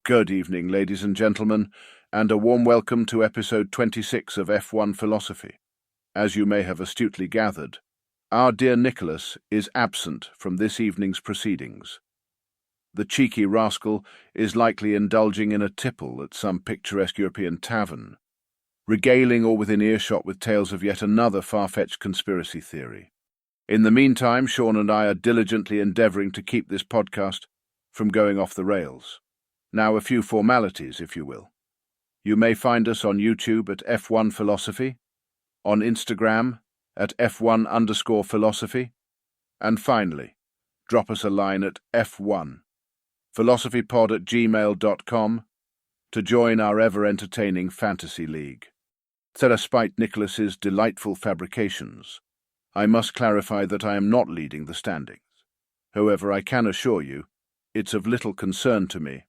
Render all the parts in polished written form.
Good evening, ladies and gentlemen, and a warm welcome to episode 26 of F1 Philosophy. As you may have astutely gathered, our dear Nicholas is absent from this evening's proceedings. The cheeky rascal is likely indulging in a tipple at some picturesque European tavern, regaling or within earshot with tales of yet another far-fetched conspiracy theory. In the meantime, Sean and I are diligently endeavouring to keep this podcast from going off the rails. Now, a few formalities, if you will. You may find us on YouTube at F1 Philosophy, on Instagram at F1_philosophy, and finally, drop us a line at F1, philosophypod@gmail.com, to join our ever-entertaining fantasy league. So despite Nicholas's delightful fabrications, I must clarify that I am not leading the standings. However, I can assure you, it's of little concern to me,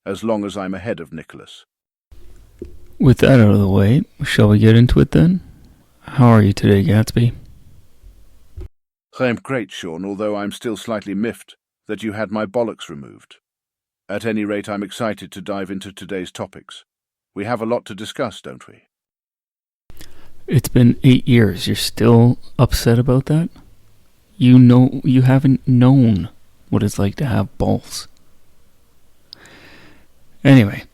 as long as I'm ahead of Nicholas. With that out of the way, shall we get into it then? How are you today, Gatsby? I'm great, Sean, although I'm still slightly miffed that you had my bollocks removed. At any rate, I'm excited to dive into today's topics. We have a lot to discuss, don't we? It's been 8 years. You're still upset about that? You haven't known what it's like to have balls. Anyway,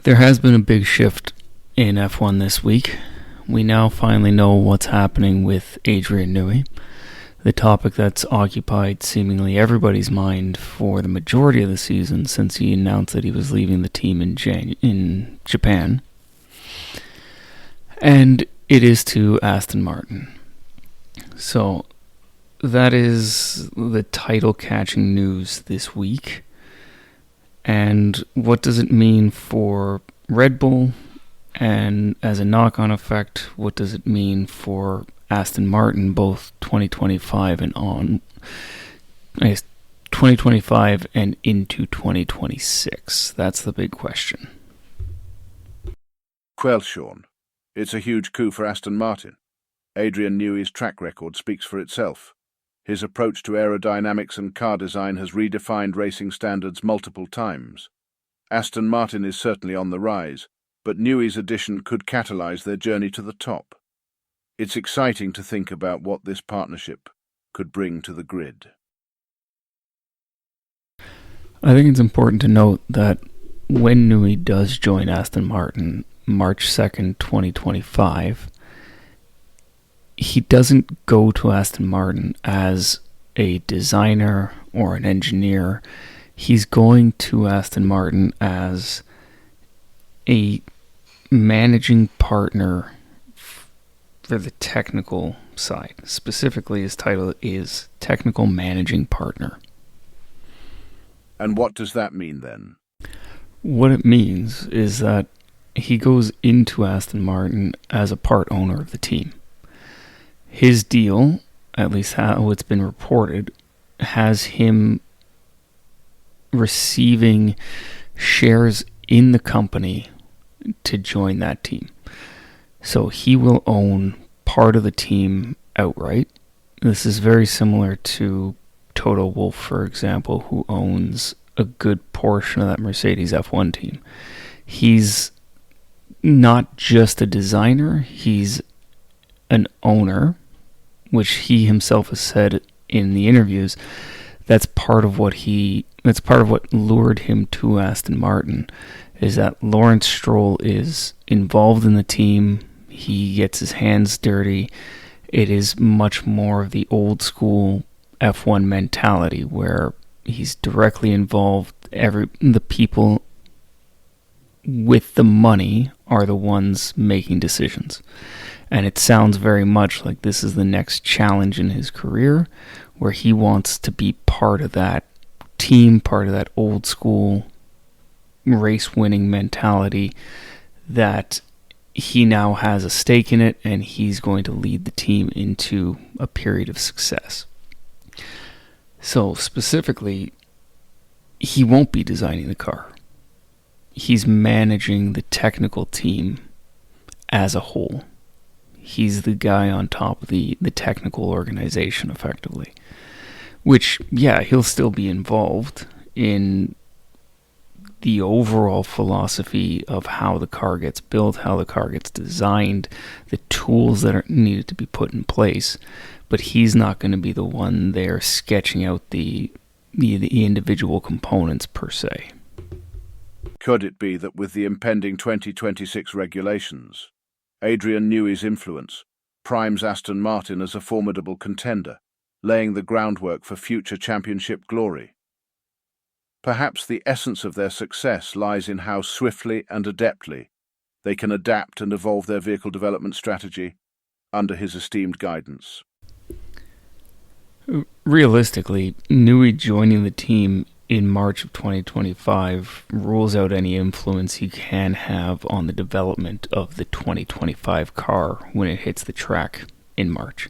there has been a big shift in F1 this week. We now finally know what's happening with Adrian Newey, the topic that's occupied seemingly everybody's mind for the majority of the season since he announced that he was leaving the team in Japan. And it is to Aston Martin. So that is the title-catching news this week. And what does it mean for Red Bull? And as a knock-on effect, what does it mean for Aston Martin, both 2025 and on? I guess 2025 and into 2026. That's the big question. Well, Sean, it's a huge coup for Aston Martin. Adrian Newey's track record speaks for itself. His approach to aerodynamics and car design has redefined racing standards multiple times. Aston Martin is certainly on the rise, but Newey's addition could catalyse their journey to the top. It's exciting to think about what this partnership could bring to the grid. I think it's important to note that when Newey does join Aston Martin, March 2nd, 2025, he doesn't go to Aston Martin as a designer or an engineer. He's going to Aston Martin as a managing partner for the technical side. Specifically, his title is Technical Managing Partner. And what does that mean then? What it means is that he goes into Aston Martin as a part owner of the team. His deal, at least how it's been reported, has him receiving shares in the company to join that team. So he will own part of the team outright. This is very similar to Toto Wolff, for example, who owns a good portion of that Mercedes F1 team. He's not just a designer, he's an owner, which he himself has said in the interviews. That's part of what lured him to Aston Martin, is that Lawrence Stroll is involved in the team. He gets his hands dirty. It is much more of the old school F1 mentality where he's directly involved. The people with the money are the ones making decisions. And it sounds very much like this is the next challenge in his career, where he wants to be part of that team, part of that old school race-winning mentality, that he now has a stake in it, and he's going to lead the team into a period of success. So specifically, he won't be designing the car. He's managing the technical team as a whole. He's the guy on top of the technical organization, effectively. Which, yeah, he'll still be involved in the overall philosophy of how the car gets built, how the car gets designed, the tools that are needed to be put in place. But he's not going to be the one there sketching out the individual components per se. Could it be that with the impending 2026 regulations, Adrian Newey's influence primes Aston Martin as a formidable contender, laying the groundwork for future championship glory? Perhaps the essence of their success lies in how swiftly and adeptly they can adapt and evolve their vehicle development strategy under his esteemed guidance. Realistically, Newey joining the team in March of 2025 rules out any influence he can have on the development of the 2025 car when it hits the track in March.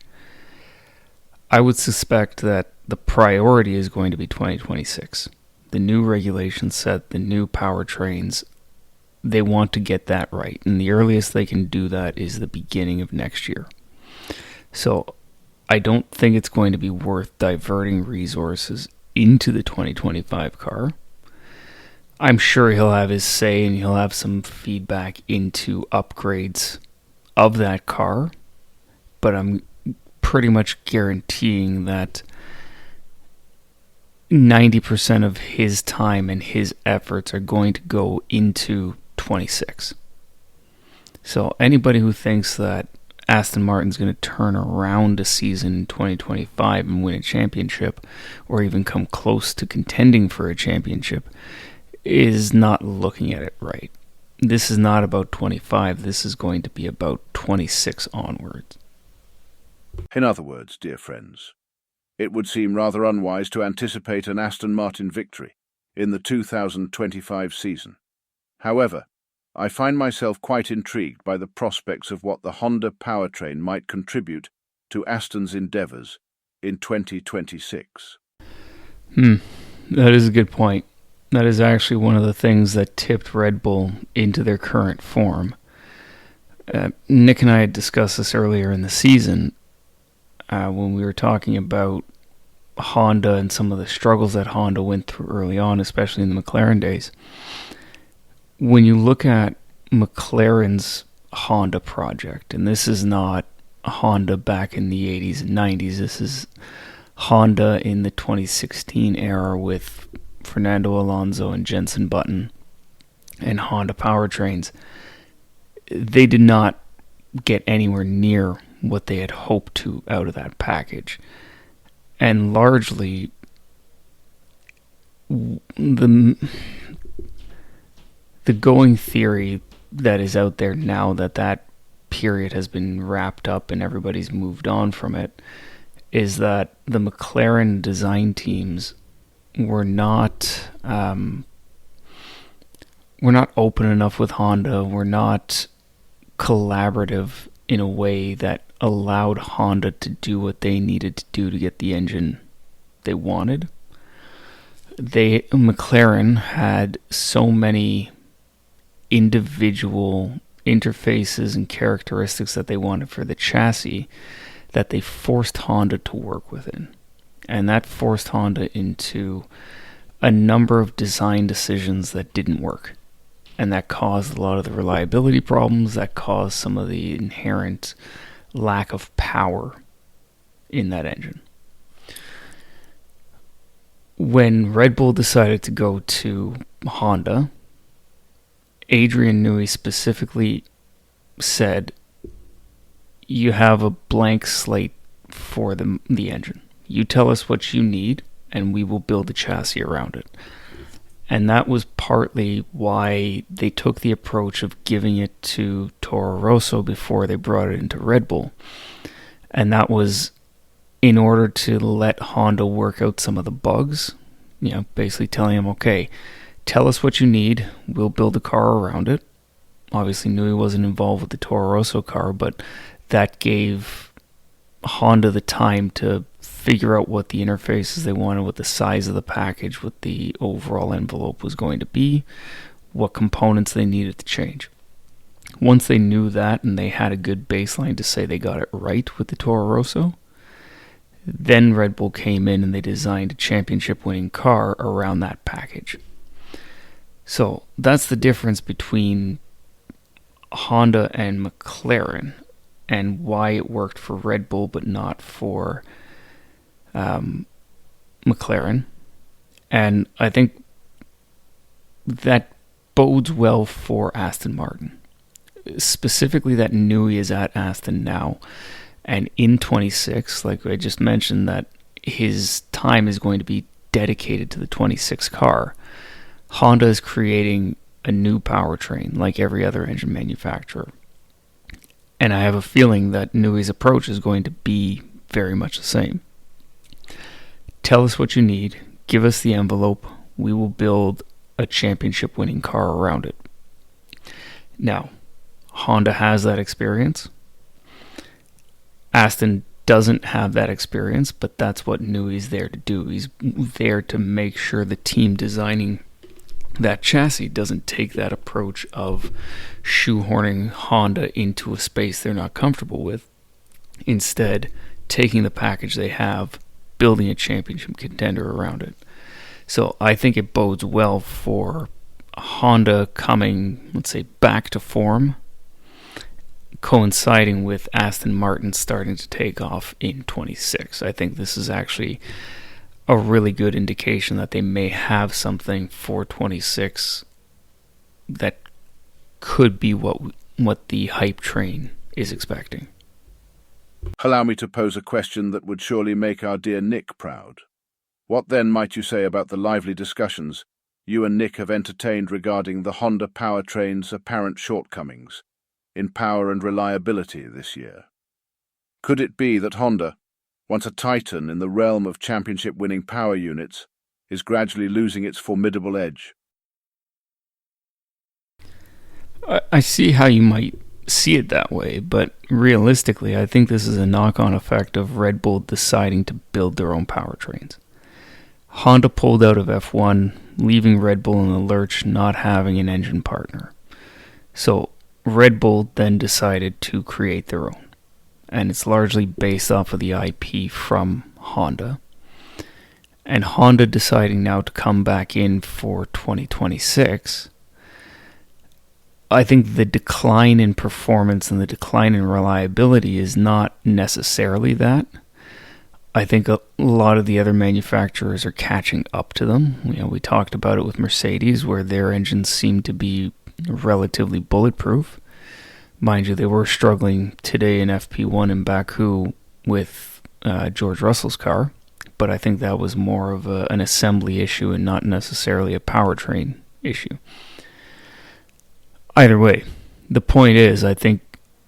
I would suspect that the priority is going to be 2026. The new regulations set, the new powertrains, they want to get that right. And the earliest they can do that is the beginning of next year. So I don't think it's going to be worth diverting resources into the 2025 car. I'm sure he'll have his say and he'll have some feedback into upgrades of that car. But I'm pretty much guaranteeing that 90% of his time and his efforts are going to go into 26. So anybody who thinks that Aston Martin's going to turn around a season in 2025 and win a championship, or even come close to contending for a championship, is not looking at it right. This is not about 25. This is going to be about 26 onwards. In other words, dear friends, it would seem rather unwise to anticipate an Aston Martin victory in the 2025 season. However, I find myself quite intrigued by the prospects of what the Honda powertrain might contribute to Aston's endeavours in 2026. That is a good point. That is actually one of the things that tipped Red Bull into their current form. Nick and I had discussed this earlier in the season when we were talking about Honda and some of the struggles that Honda went through early on, especially in the McLaren days. When you look at McLaren's Honda project, and this is not Honda back in the 80s and 90s, this is Honda in the 2016 era with Fernando Alonso and Jenson Button and Honda powertrains. They did not get anywhere near what they had hoped to out of that package. And largely, the going theory that is out there now that period has been wrapped up and everybody's moved on from it is that the McLaren design teams were not open enough with Honda, were not collaborative in a way that allowed Honda to do what they needed to do to get the engine they wanted. McLaren had so many individual interfaces and characteristics that they wanted for the chassis that they forced Honda to work within. And that forced Honda into a number of design decisions that didn't work. And that caused a lot of the reliability problems, that caused some of the inherent lack of power in that engine. When Red Bull decided to go to Honda, Adrian Newey specifically said, you have a blank slate for the engine. You tell us what you need, and we will build a chassis around it. And that was partly why they took the approach of giving it to Toro Rosso before they brought it into Red Bull. And that was in order to let Honda work out some of the bugs, basically telling them, okay, tell us what you need, we'll build a car around it. Obviously, Newey wasn't involved with the Toro Rosso car, but that gave Honda the time to figure out what the interfaces they wanted, what the size of the package, what the overall envelope was going to be, what components they needed to change. Once they knew that and they had a good baseline to say they got it right with the Toro Rosso, then Red Bull came in and they designed a championship-winning car around that package. So that's the difference between Honda and McLaren, and why it worked for Red Bull but not for McLaren. And I think that bodes well for Aston Martin. Specifically that Newey is at Aston now. And in 26, like I just mentioned, that his time is going to be dedicated to the 26 car. Honda is creating a new powertrain like every other engine manufacturer. And I have a feeling that Newey's approach is going to be very much the same. Tell us what you need. Give us the envelope. We will build a championship winning car around it. Now, Honda has that experience. Aston doesn't have that experience, but that's what Newey's there to do. He's there to make sure the team designing that chassis doesn't take that approach of shoehorning Honda into a space they're not comfortable with. Instead, taking the package they have, building a championship contender around it. So I think it bodes well for Honda coming, let's say, back to form, coinciding with Aston Martin starting to take off in 26. I think this is actually a really good indication that they may have something for 26 that could be what the hype train is expecting. Allow me to pose a question that would surely make our dear Nick proud. What then might you say about the lively discussions you and Nick have entertained regarding the Honda powertrain's apparent shortcomings in power and reliability this year? Could it be that Honda, once a titan in the realm of championship-winning power units, is gradually losing its formidable edge? I see how you might see it that way, but realistically, I think this is a knock-on effect of Red Bull deciding to build their own powertrains. Honda pulled out of F1, leaving Red Bull in the lurch, not having an engine partner. So Red Bull then decided to create their own, and it's largely based off of the IP from Honda. And Honda deciding now to come back in for 2026, I think the decline in performance and the decline in reliability is not necessarily that. I think a lot of the other manufacturers are catching up to them. We talked about it with Mercedes, where their engines seem to be relatively bulletproof. Mind you, they were struggling today in FP1 in Baku with George Russell's car, but I think that was more of an assembly issue and not necessarily a powertrain issue. Either way, the point is, I think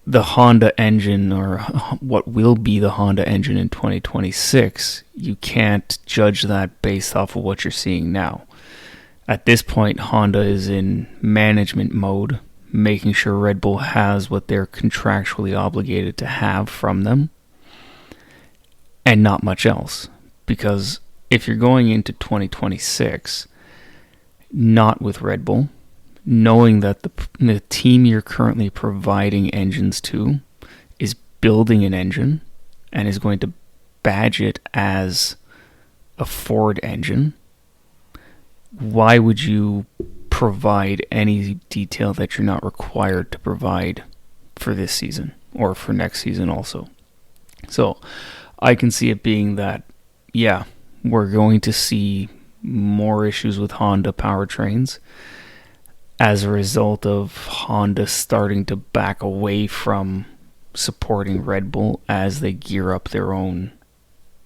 the Honda engine, or what will be the Honda engine in 2026, you can't judge that based off of what you're seeing now. At this point, Honda is in management mode, making sure Red Bull has what they're contractually obligated to have from them, and not much else. Because if you're going into 2026, not with Red Bull, knowing that the team you're currently providing engines to is building an engine and is going to badge it as a Ford engine, why would you provide any detail that you're not required to provide for this season or for next season also? So I can see it being that, yeah, we're going to see more issues with Honda powertrains as a result of Honda starting to back away from supporting Red Bull as they gear up their own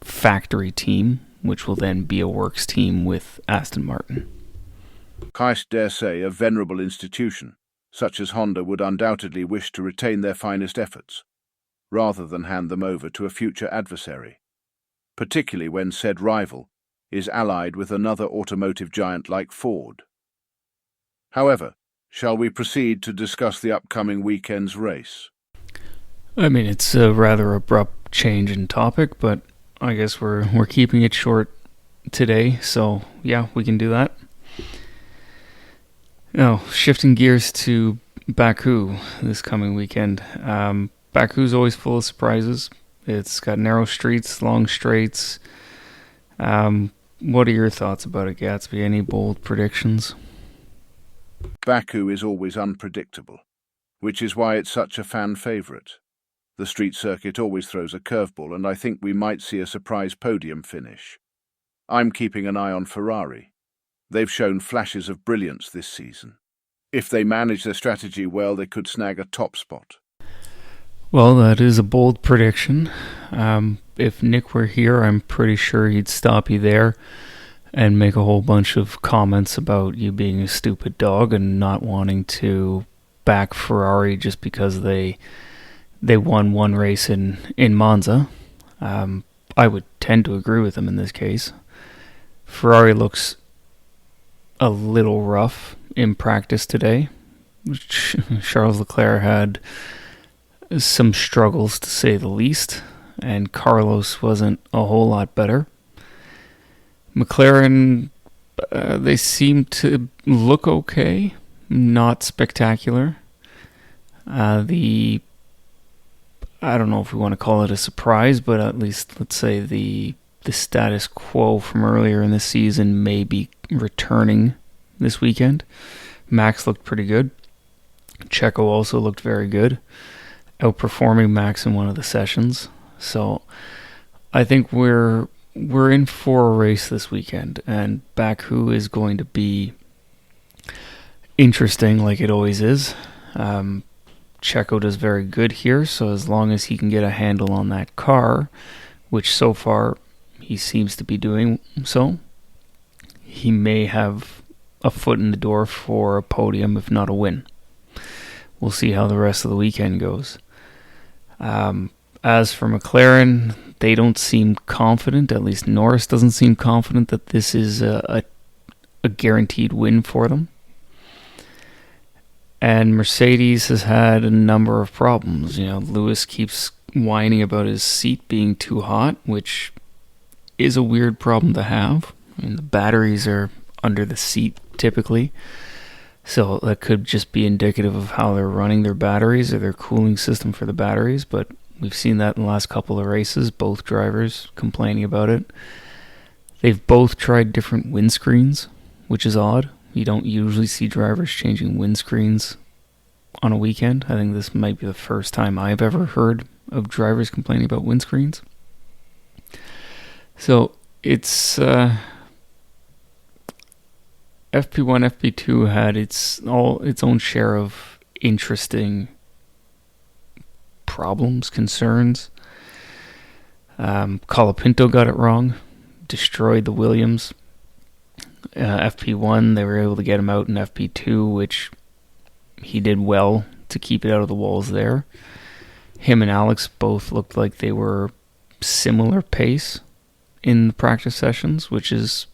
factory team, which will then be a works team with Aston Martin. I dare say a venerable institution, such as Honda, would undoubtedly wish to retain their finest efforts, rather than hand them over to a future adversary, particularly when said rival is allied with another automotive giant like Ford. However, shall we proceed to discuss the upcoming weekend's race? I mean, it's a rather abrupt change in topic, but I guess we're keeping it short today, so yeah, we can do that. Now, shifting gears to Baku this coming weekend. Baku's always full of surprises. It's got narrow streets, long straights. What are your thoughts about it, Gatsby? Any bold predictions? Baku is always unpredictable, which is why it's such a fan favourite. The street circuit always throws a curveball, and I think we might see a surprise podium finish. I'm keeping an eye on Ferrari. They've shown flashes of brilliance this season. If they manage their strategy well, they could snag a top spot. Well, that is a bold prediction. If Nick were here, I'm pretty sure he'd stop you there and make a whole bunch of comments about you being a stupid dog and not wanting to back Ferrari just because they won one race in Monza. I would tend to agree with him in this case. Ferrari looks a little rough in practice today. Charles Leclerc had some struggles, to say the least, and Carlos wasn't a whole lot better. McLaren, they seem to look okay, not spectacular. I don't know if we want to call it a surprise, but at least let's say the status quo from earlier in the season may be returning this weekend. Max looked pretty good. Checo also looked very good, outperforming Max in one of the sessions. So I think we're in for a race this weekend, and Baku is going to be interesting like it always is. Checo does very good here, so as long as he can get a handle on that car, which so far he seems to be doing so, he may have a foot in the door for a podium, if not a win. We'll see how the rest of the weekend goes. As for McLaren, they don't seem confident, at least Norris doesn't seem confident that this is a guaranteed win for them. And Mercedes has had a number of problems. Lewis keeps whining about his seat being too hot, which is a weird problem to have. The batteries are under the seat typically, so that could just be indicative of how they're running their batteries or their cooling system for the batteries, but we've seen that in the last couple of races, both drivers complaining about it. They've both tried different windscreens, which is odd. You don't usually see drivers changing windscreens on a weekend. I think this might be the first time I've ever heard of drivers complaining about windscreens. So it's FP1, FP2 had its own share of interesting problems, concerns. Colapinto got it wrong, destroyed the Williams. FP1, they were able to get him out in FP2, which he did well to keep it out of the walls there. Him and Alex both looked like they were similar pace in the practice sessions, which is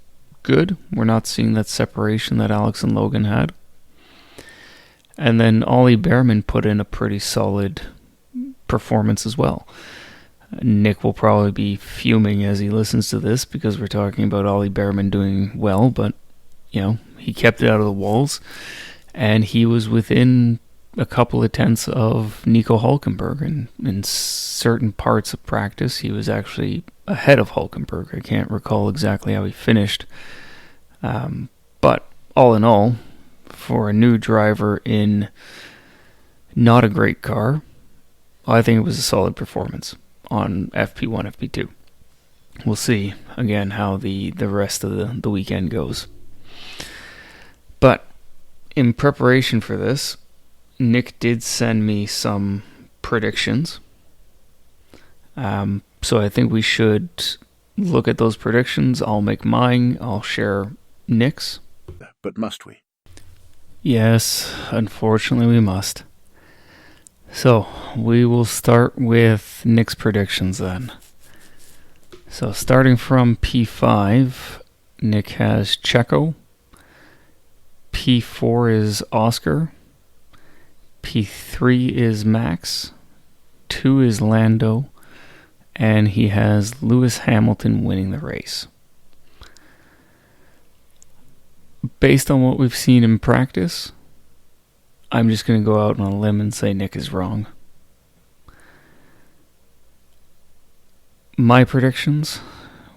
good. We're not seeing that separation that Alex and Logan had. And then Ollie Behrman put in a pretty solid performance as well. Nick will probably be fuming as he listens to this because we're talking about Ollie Behrman doing well, but he kept it out of the walls, and he was within a couple of tenths of Nico Hülkenberg, and in certain parts of practice he was actually ahead of Hülkenberg. I can't recall exactly how he finished, but all in all, for a new driver in not a great car, I think it was a solid performance on FP1, FP2. We'll see, again, how the rest of the weekend goes. But in preparation for this, Nick did send me some predictions. So I think we should look at those predictions. I'll make mine. I'll share Nick's. But must we? Yes, unfortunately we must. So, we will start with Nick's predictions then. So, starting from P5, Nick has Checo. P4 is Oscar. P3 is Max. 2 is Lando. And he has Lewis Hamilton winning the race. Based on what we've seen in practice, I'm just going to go out on a limb and say Nick is wrong. My predictions,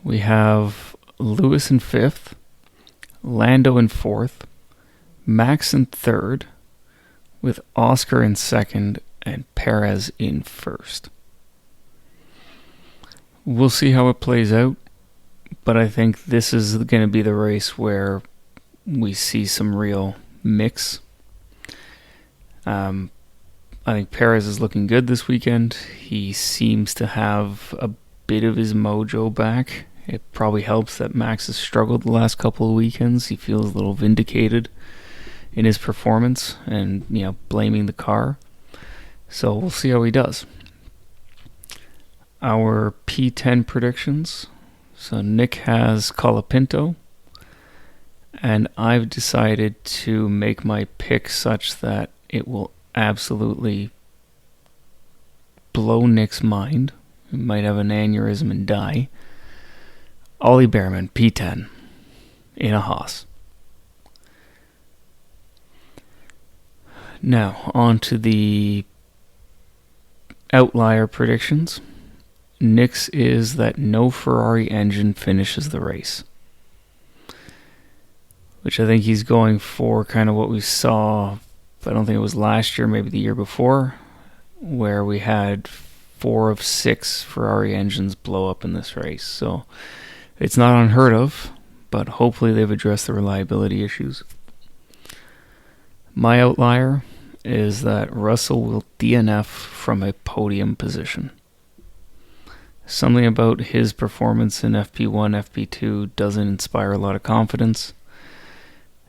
we have Lewis in 5th, Lando in 4th, Max in third, with Oscar in second and Perez in first. We'll see how it plays out, but I think this is going to be the race where we see some real mix. I think Perez is looking good this weekend. He seems to have a bit of his mojo back. It probably helps that Max has struggled the last couple of weekends. He feels a little vindicated in his performance and, blaming the car. So we'll see how he does. Our P10 predictions. So Nick has Colapinto, and I've decided to make my pick such that it will absolutely blow Nick's mind. He might have an aneurysm and die. Ollie Behrman, P10, in a Haas. Now, on to the outlier predictions. Nick's is that no Ferrari engine finishes the race, which I think he's going for kind of what we saw, I don't think it was last year, maybe the year before, where we had 4 of 6 Ferrari engines blow up in this race. So it's not unheard of, but hopefully they've addressed the reliability issues. My outlier is that Russell will DNF from a podium position. Something about his performance in FP1, FP2 doesn't inspire a lot of confidence.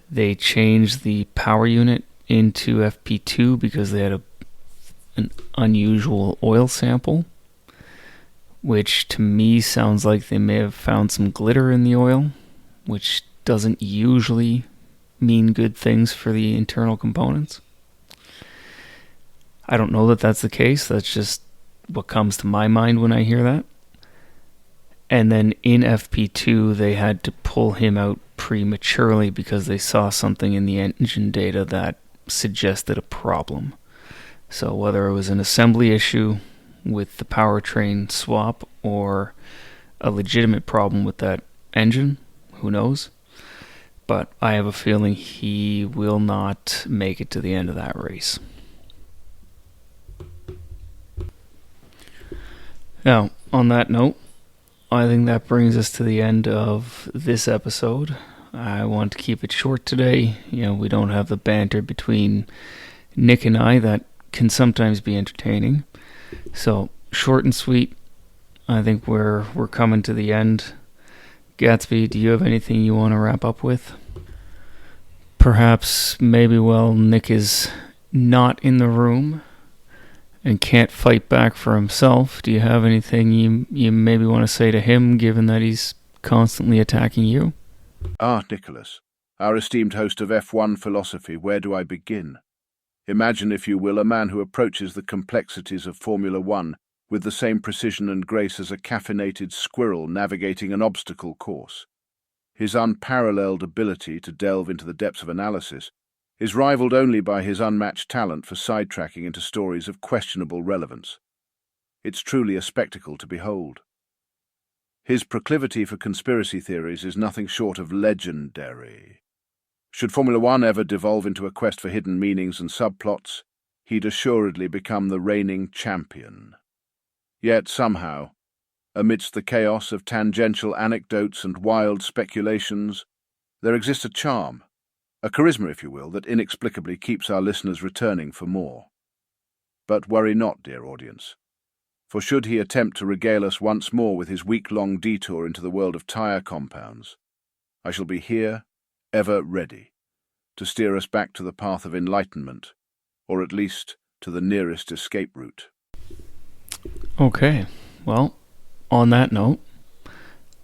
They changed the power unit into FP2 because they had an unusual oil sample, which to me sounds like they may have found some glitter in the oil, which doesn't usually mean good things for the internal components. I don't know that that's the case. That's just what comes to my mind when I hear that. And then in FP2, they had to pull him out prematurely because they saw something in the engine data that suggested a problem. So whether it was an assembly issue with the powertrain swap or a legitimate problem with that engine, who knows? But I have a feeling he will not make it to the end of that race. Now, on that note, I think that brings us to the end of this episode. I want to keep it short today. We don't have the banter between Nick and I that can sometimes be entertaining. So, short and sweet. I think we're coming to the end. Gatsby, do you have anything you want to wrap up with? Perhaps, maybe, Nick is not in the room and can't fight back for himself. Do you have anything you maybe want to say to him, given that he's constantly attacking you? Nicholas, our esteemed host of F1 philosophy, where do I begin? Imagine, if you will, a man who approaches the complexities of Formula One with the same precision and grace as a caffeinated squirrel navigating an obstacle course. His unparalleled ability to delve into the depths of analysis is rivaled only by his unmatched talent for sidetracking into stories of questionable relevance. It's truly a spectacle to behold. His proclivity for conspiracy theories is nothing short of legendary. Should Formula One ever devolve into a quest for hidden meanings and subplots, he'd assuredly become the reigning champion. Yet somehow, amidst the chaos of tangential anecdotes and wild speculations, there exists a charm, a charisma, if you will, that inexplicably keeps our listeners returning for more. But worry not, dear audience, for should he attempt to regale us once more with his week-long detour into the world of tyre compounds, I shall be here, ever ready, to steer us back to the path of enlightenment, or at least to the nearest escape route. Okay, on that note,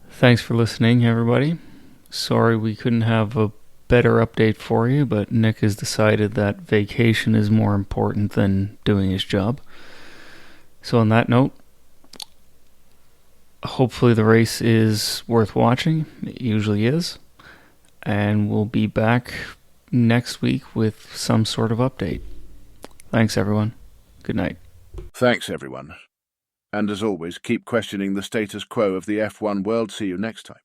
thanks for listening, everybody. Sorry we couldn't have a better update for you, but Nick has decided that vacation is more important than doing his job. So on that note, hopefully the race is worth watching. It usually is. And we'll be back next week with some sort of update. Thanks, everyone. Good night. Thanks, everyone. And as always, keep questioning the status quo of the F1 world. See you next time.